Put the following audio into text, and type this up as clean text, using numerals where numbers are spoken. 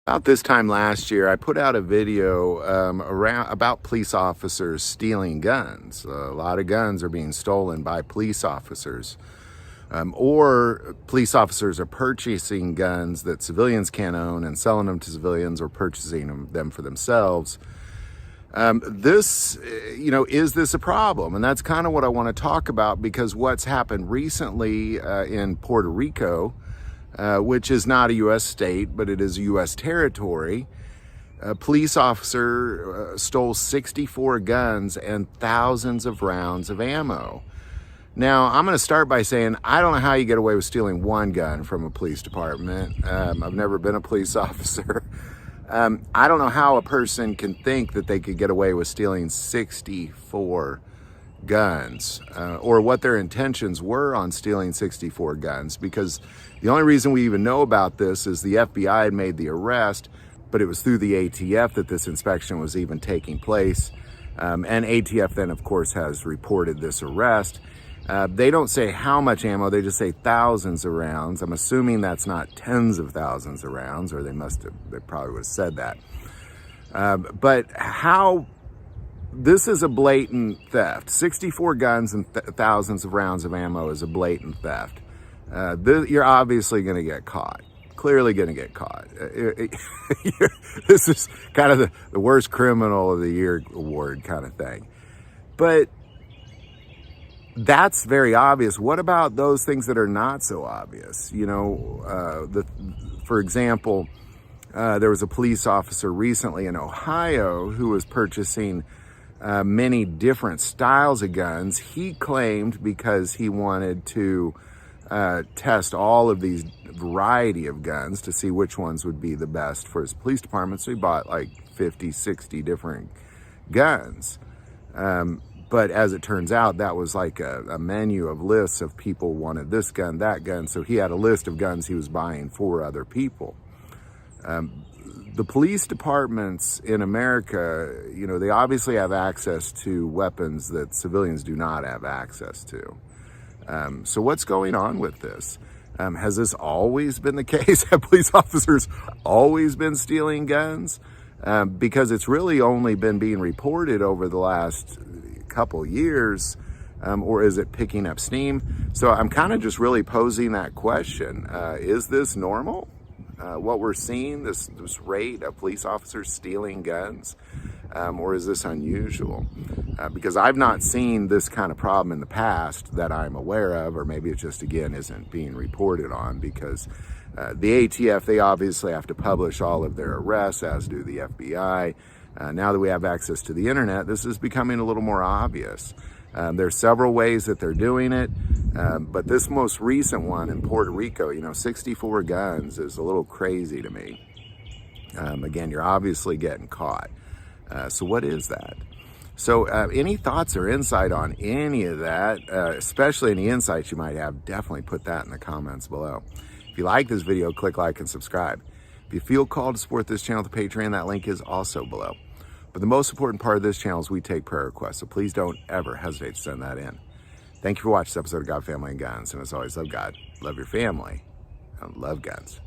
About this time last year, I put out a video about police officers stealing guns. A lot of guns are being stolen by police officers, or police officers are purchasing guns that civilians can't own and selling them to civilians or purchasing them for themselves. Is this a problem? And that's kind of what I want to talk about, because what's happened recently in Puerto Rico, which is not a U.S. state, but it is a U.S. territory. A police officer stole 64 guns and thousands of rounds of ammo. Now, I'm going to start by saying I don't know how you get away with stealing one gun from a police department. I've never been a police officer. I don't know how a person can think that they could get away with stealing 64 guns, or what their intentions were on stealing 64 guns, because the only reason we even know about this is the FBI had made the arrest, but it was through the ATF that this inspection was even taking place. And ATF then, of course, has reported this arrest. They don't say how much ammo, they just say thousands of rounds. I'm assuming that's not tens of thousands of rounds, or they probably would have said that. But how, this is a blatant theft. 64 guns and thousands of rounds of ammo is a blatant theft. You're obviously going to get caught. Clearly going to get caught. This is kind of the worst criminal of the year award kind of thing. But that's very obvious. What about those things that are not so obvious? For example, there was a police officer recently in Ohio who was purchasing many different styles of guns. He claimed because he wanted to test all of these variety of guns to see which ones would be the best for his police department. So he bought like 50, 60 different guns. But as it turns out, that was like a menu of lists of people wanted this gun, that gun. So he had a list of guns he was buying for other people. The police departments in America, they obviously have access to weapons that civilians do not have access to. So what's going on with this? Has this always been the case? Have police officers always been stealing guns? Because it's really only been being reported over the last couple years, or is it picking up steam? So I'm kind of just really posing that question. Is this normal? What we're seeing, this rate of police officers stealing guns, or is this unusual? Because I've not seen this kind of problem in the past that I'm aware of, or maybe it just, again, isn't being reported on, because the ATF, they obviously have to publish all of their arrests, as do the FBI. Now that we have access to the internet, this is becoming a little more obvious. There's several ways that they're doing it, but this most recent one in Puerto Rico, 64 guns is a little crazy to me. Again, you're obviously getting caught. So what is that? So any thoughts or insight on any of that, especially any insights you might have, definitely put that in the comments below. If you like this video, click like and subscribe. If you feel called to support this channel with Patreon, that link is also below. But the most important part of this channel is we take prayer requests, so please don't ever hesitate to send that in. Thank you for watching this episode of God, Family, and Guns. And as always, love God, love your family, and love guns.